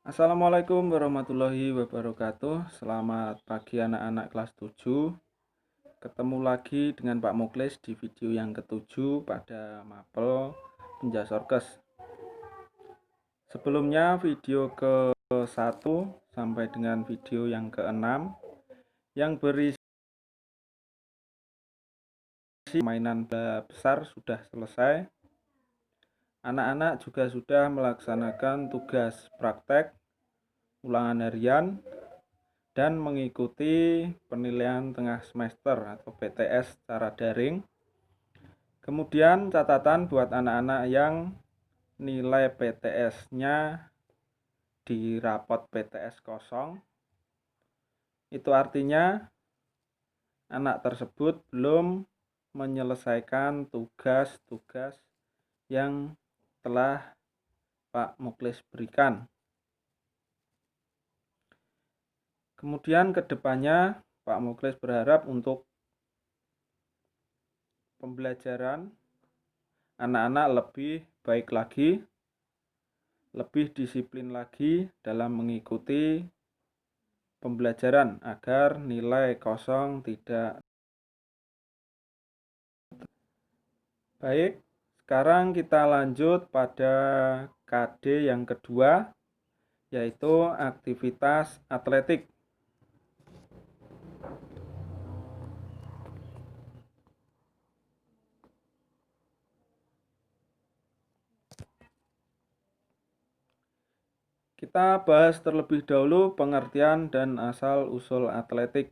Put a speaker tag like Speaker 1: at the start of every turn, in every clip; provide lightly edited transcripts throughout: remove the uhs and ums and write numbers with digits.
Speaker 1: Assalamualaikum warahmatullahi wabarakatuh. Selamat pagi anak-anak kelas 7. Ketemu lagi dengan Pak Muklis di video yang ketujuh pada mapel Penjasorkes. Sebelumnya video ke-1 sampai dengan video yang ke-6 yang berisi mainan besar sudah selesai. Anak-anak juga sudah melaksanakan tugas praktek, ulangan harian, dan mengikuti penilaian tengah semester atau PTS secara daring. Kemudian catatan buat anak-anak yang nilai PTS-nya di rapot PTS kosong. Itu artinya anak tersebut belum menyelesaikan tugas-tugas yang telah Pak Muklis berikan. Kemudian ke depannya Pak Muklis berharap untuk pembelajaran anak-anak lebih baik lagi, lebih disiplin lagi dalam mengikuti pembelajaran agar nilai kosong tidak. Baik, sekarang kita lanjut pada KD yang kedua, yaitu aktivitas atletik. Kita bahas terlebih dahulu pengertian dan asal-usul atletik.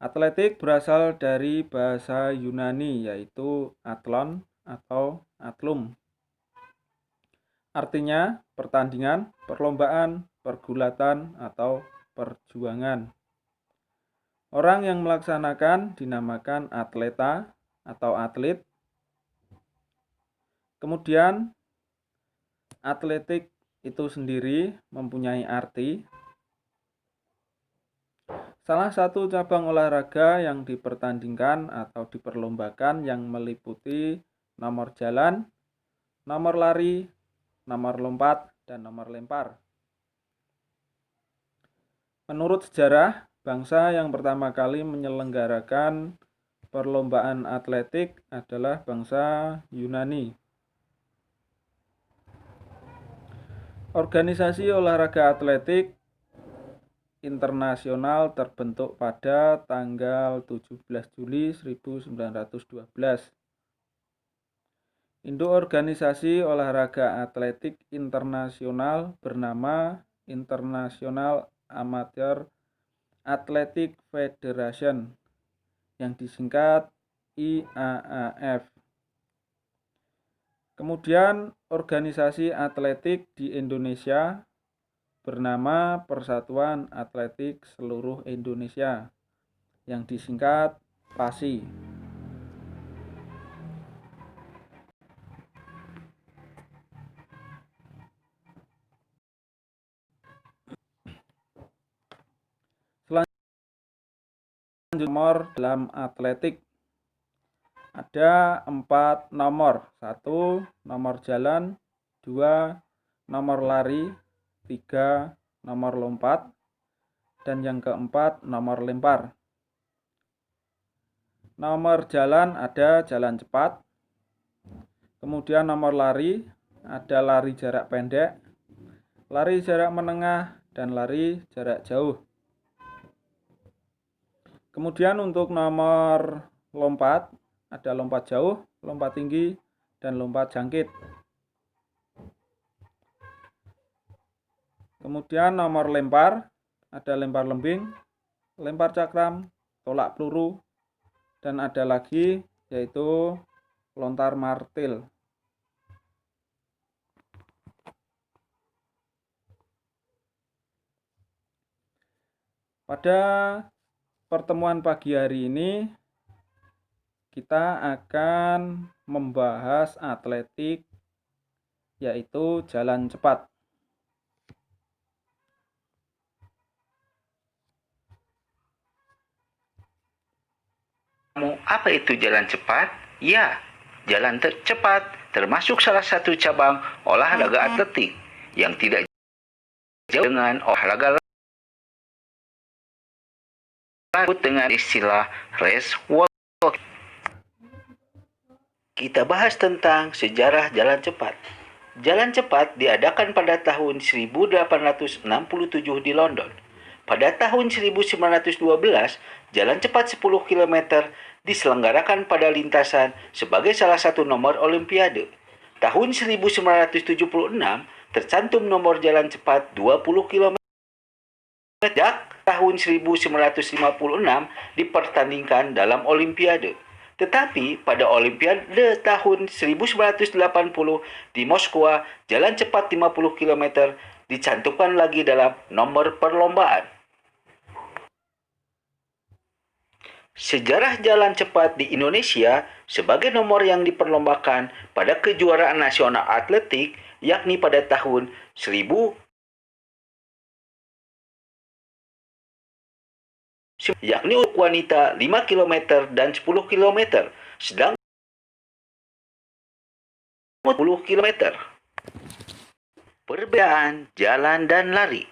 Speaker 1: Atletik berasal dari bahasa Yunani, yaitu athlon atau atlum. Artinya pertandingan, perlombaan, pergulatan, atau perjuangan. Orang yang melaksanakan dinamakan atleta atau atlet. Kemudian atletik itu sendiri mempunyai arti. Salah satu cabang olahraga yang dipertandingkan atau diperlombakan yang meliputi nomor jalan, nomor lari, nomor lompat, dan nomor lempar. Menurut sejarah, bangsa yang pertama kali menyelenggarakan perlombaan atletik adalah bangsa Yunani. Organisasi olahraga atletik internasional terbentuk pada tanggal 17 Juli 1912. Induk organisasi olahraga atletik internasional bernama International Amateur Athletic Federation yang disingkat IAAF. Kemudian organisasi atletik di Indonesia bernama Persatuan Atletik Seluruh Indonesia yang disingkat PASI. Selanjutnya nomor dalam atletik. Ada 4 nomor. 1 nomor jalan, 2 nomor lari, 3 nomor lompat, dan yang keempat nomor lempar. Nomor jalan ada jalan cepat. Kemudian nomor lari ada lari jarak pendek, lari jarak menengah, dan lari jarak jauh. Kemudian untuk nomor lompat ada lompat jauh, lompat tinggi, dan lompat jangkit. Kemudian nomor lempar ada lempar lembing, lempar cakram, tolak peluru, dan ada lagi yaitu lontar martil. Pada pertemuan pagi hari ini kita akan membahas atletik, yaitu jalan cepat.
Speaker 2: Apa itu jalan cepat? Ya, jalan cepat termasuk salah satu cabang olahraga atletik yang tidak dengan olahraga disebut dengan istilah race walking. Kita bahas tentang sejarah jalan cepat. Jalan cepat diadakan pada tahun 1867 di London. Pada tahun 1912, jalan cepat 10 km diselenggarakan pada lintasan sebagai salah satu nomor olimpiade. Tahun 1976 tercantum nomor jalan cepat 20 km. Sejak tahun 1956 dipertandingkan dalam olimpiade. Tetapi pada Olimpiade tahun 1980 di Moskwa, jalan cepat 50 km dicantumkan lagi dalam nomor perlombaan. Sejarah jalan cepat di Indonesia sebagai nomor yang diperlombakan pada kejuaraan nasional atletik, yakni pada tahun 1000 yakni untuk wanita 5 km dan 10 km, sedang 10 km. Perbedaan jalan dan lari.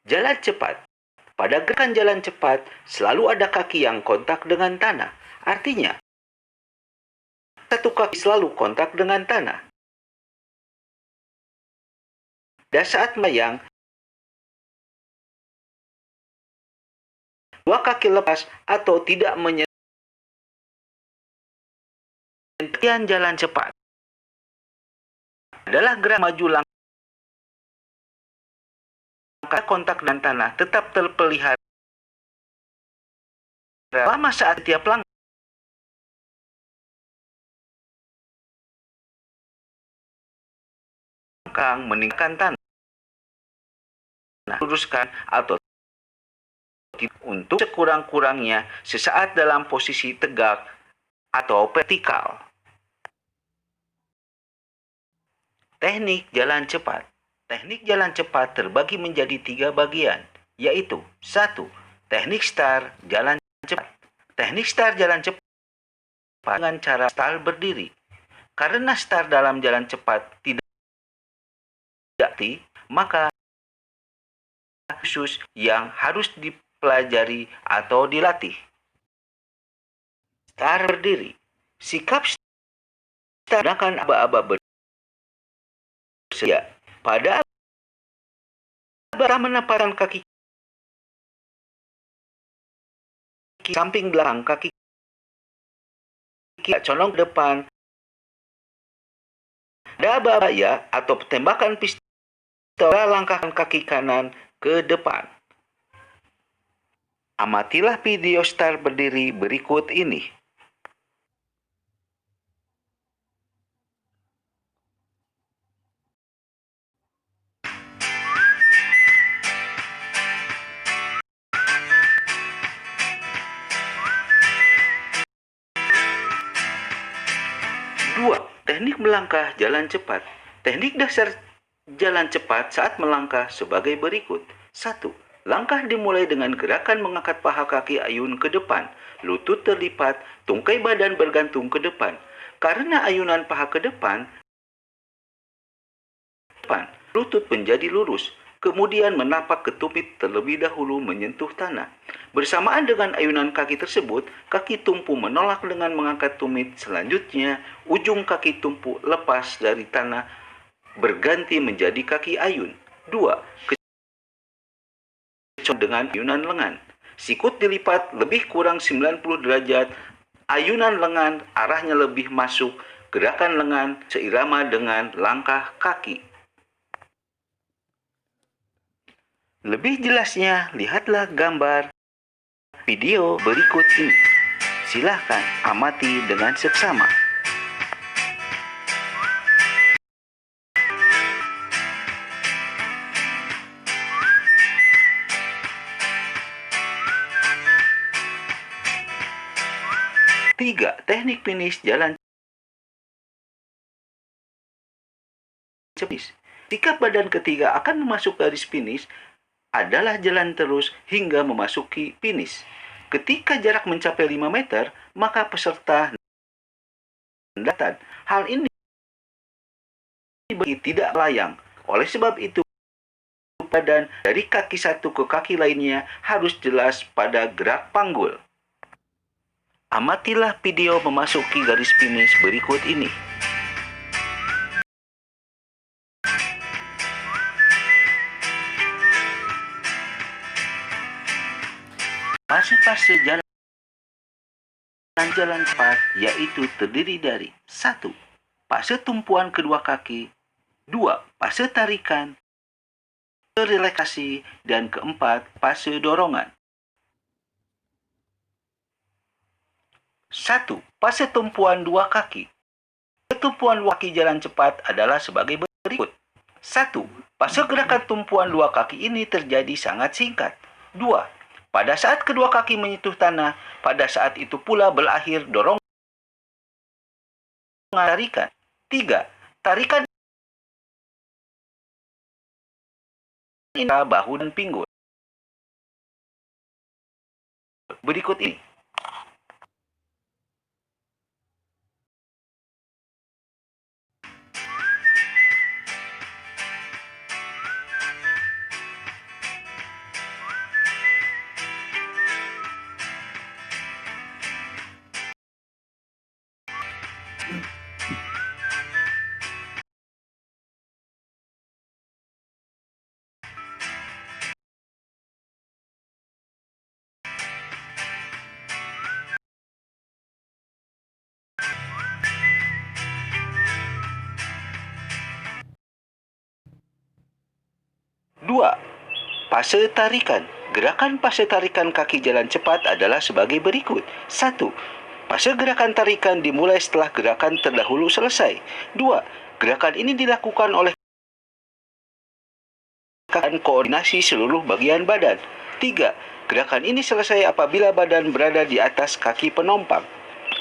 Speaker 2: Jalan cepat. Pada gerakan jalan cepat, selalu ada kaki yang kontak dengan tanah. Artinya, satu kaki selalu kontak dengan tanah. Dan saat melayang, dua kaki lepas atau tidak menyentuh jalan cepat adalah gerak maju langkah kontak dan tanah tetap terpelihara lama saat setiap langkah meninggalkan tanah luruskan atau untuk sekurang-kurangnya sesaat dalam posisi tegak atau vertikal. Teknik jalan cepat. Teknik jalan cepat terbagi menjadi 3 bagian, yaitu 1. Teknik start jalan cepat. Teknik start jalan cepat dengan cara start berdiri. Karena start dalam jalan cepat tidak maka khusus yang harus dipelajari atau dilatih. Start berdiri. Sikap start gunakan aba-aba bersedia. Pada aba menempatkan kaki samping belakang kaki condong ke depan. Pada aba ya atau tembakan pistol, langkahkan kaki kanan ke depan. Amatilah video start berdiri berikut ini. Dua, teknik melangkah jalan cepat. Teknik dasar jalan cepat saat melangkah sebagai berikut. 1. Langkah dimulai dengan gerakan mengangkat paha kaki ayun ke depan, lutut terlipat, tungkai badan bergantung ke depan. Karena ayunan paha ke depan, lutut menjadi lurus. Kemudian menapak ke tumit terlebih dahulu menyentuh tanah. Bersamaan dengan ayunan kaki tersebut, kaki tumpu menolak dengan mengangkat tumit. Selanjutnya, ujung kaki tumpu lepas dari tanah berganti menjadi kaki ayun. 2. Dengan ayunan lengan. Sikut dilipat lebih kurang 90 derajat. Ayunan lengan arahnya lebih masuk. Gerakan lengan seirama dengan langkah kaki. Lebih jelasnya, lihatlah gambar video berikut ini. Silahkan amati dengan seksama. Tiga, teknik finish jalan cepat. Sikap badan ketiga akan memasuk garis finish adalah jalan terus hingga memasuki finish. Ketika jarak mencapai 5 meter, maka peserta datang. Hal ini tidak layang. Oleh sebab itu, badan dari kaki satu ke kaki lainnya harus jelas pada gerak panggul. Amatilah video memasuki garis finish berikut ini. Fase-fase jalan cepat yaitu terdiri dari 1. Fase tumpuan kedua kaki, 2. Fase tarikan, relaksasi, dan keempat, fase dorongan. 1. Fase tumpuan dua kaki. Tumpuan dua kaki jalan cepat adalah sebagai berikut. 1. Fase gerakan tumpuan dua kaki ini terjadi sangat singkat. 2. Pada saat kedua kaki menyentuh tanah, pada saat itu pula berakhir dorongan tarikan. 3. Tarikan ini bahu dan pinggul. Berikut ini. Dua, fase tarikan. Gerakan fase tarikan kaki jalan cepat adalah sebagai berikut. 1. Fase gerakan tarikan dimulai setelah gerakan terdahulu selesai. 2. Gerakan ini dilakukan oleh koordinasi seluruh bagian badan. 3. Gerakan ini selesai apabila badan berada di atas kaki penompang.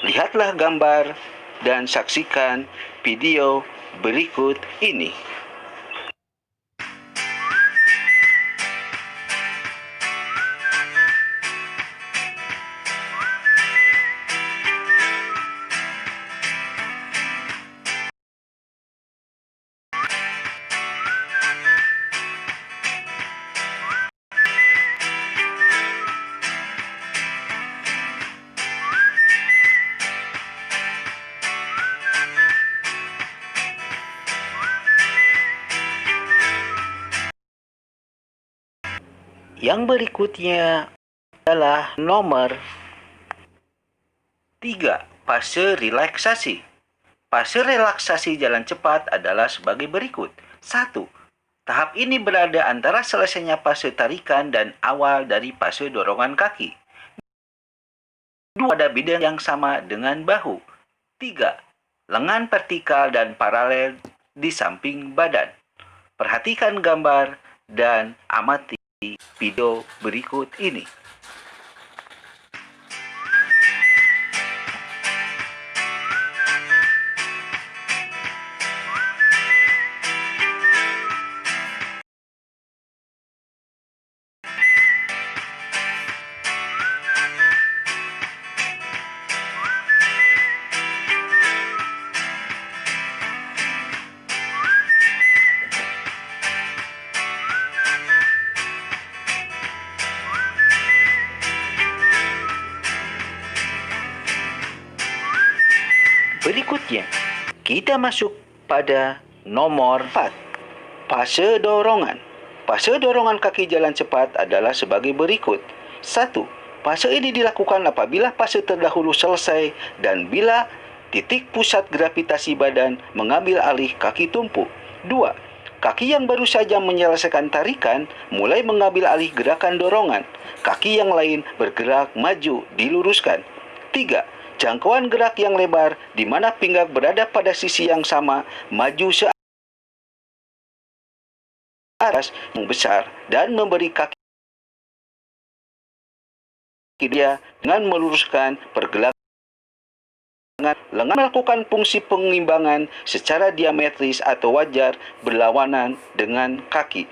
Speaker 2: Lihatlah gambar dan saksikan video berikut ini. Yang berikutnya adalah nomor 3, fase relaksasi. Fase relaksasi jalan cepat adalah sebagai berikut. 1. Tahap ini berada antara selesainya fase tarikan dan awal dari fase dorongan kaki. 2. Pada bidang yang sama dengan bahu. 3. Lengan vertikal dan paralel di samping badan. Perhatikan gambar dan amati video berikut ini. Berikutnya, kita masuk pada nomor 4, fase dorongan. Fase dorongan kaki jalan cepat adalah sebagai berikut. 1. Fase ini dilakukan apabila fase terdahulu selesai dan bila titik pusat gravitasi badan mengambil alih kaki tumpu. 2. Kaki yang baru saja menyelesaikan tarikan mulai mengambil alih gerakan dorongan. Kaki yang lain bergerak maju diluruskan. 3. Jangkauan gerak yang lebar di mana pinggang berada pada sisi yang sama maju seatas yang besar dan memberi kaki dia dengan meluruskan pergelangan lengan melakukan fungsi pengimbangan secara diametris atau wajar berlawanan dengan kaki.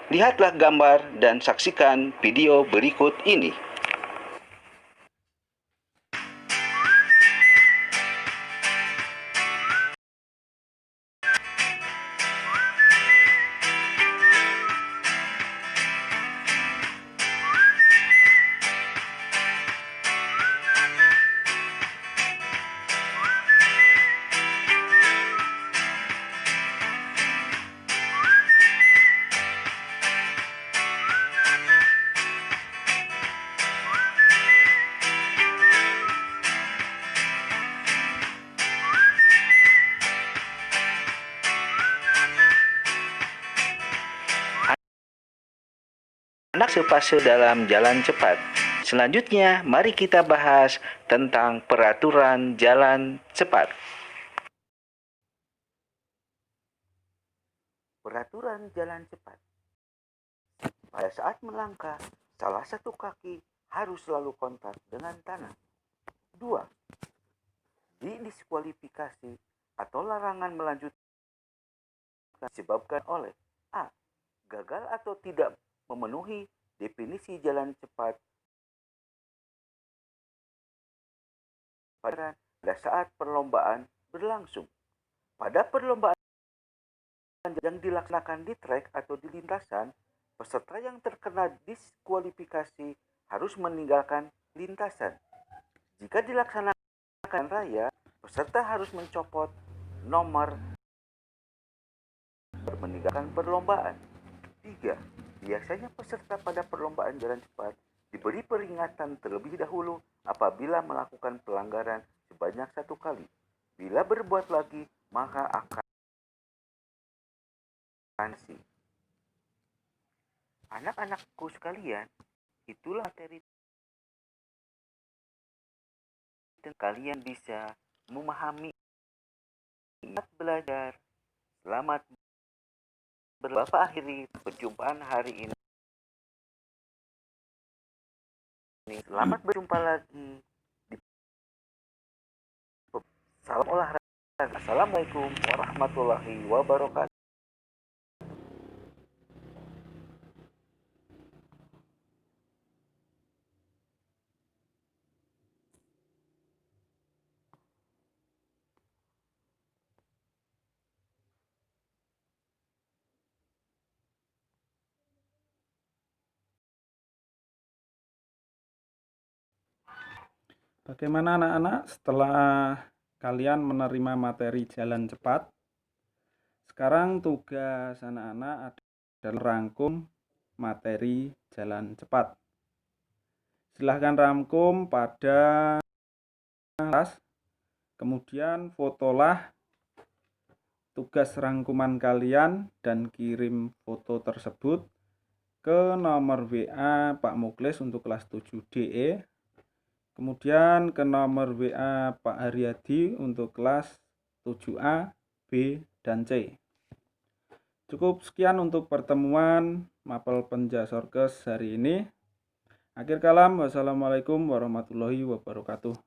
Speaker 2: Lihatlah gambar dan saksikan video berikut ini. anak sepase dalam jalan cepat. Selanjutnya, mari kita bahas tentang peraturan jalan cepat. Peraturan jalan cepat. Pada saat melangkah, salah satu kaki harus selalu kontak dengan tanah. 2. Didiskualifikasi atau larangan melanjutkan disebabkan oleh A. Gagal atau tidak memenuhi definisi jalan cepat pada saat perlombaan berlangsung. Pada perlombaan yang dilaksanakan di trek atau di lintasan, peserta yang terkena diskualifikasi harus meninggalkan lintasan. Jika dilaksanakan raya, peserta harus mencopot nomor meninggalkan perlombaan. 3. Biasanya peserta pada perlombaan jalan cepat diberi peringatan terlebih dahulu apabila melakukan pelanggaran sebanyak 1 kali. Bila berbuat lagi, maka akan sanksi. Anak-anakku sekalian, itulah materi dan kalian bisa memahami. Selamat belajar. Selamat Bapak akhiri perjumpaan hari ini. Selamat berjumpa lagi. Salam olahraga. Assalamualaikum warahmatullahi wabarakatuh.
Speaker 1: Bagaimana anak-anak setelah kalian menerima materi jalan cepat? Sekarang tugas anak-anak adalah rangkum materi jalan cepat. Silahkan rangkum pada kelas, kemudian fotolah tugas rangkuman kalian dan kirim foto tersebut ke nomor WA Pak Muklis untuk kelas 7DE. Kemudian ke nomor WA Pak Haryadi untuk kelas 7A, B, dan C. Cukup sekian untuk pertemuan Mapel Penjasorkes hari ini. Akhir kalam, wassalamualaikum warahmatullahi wabarakatuh.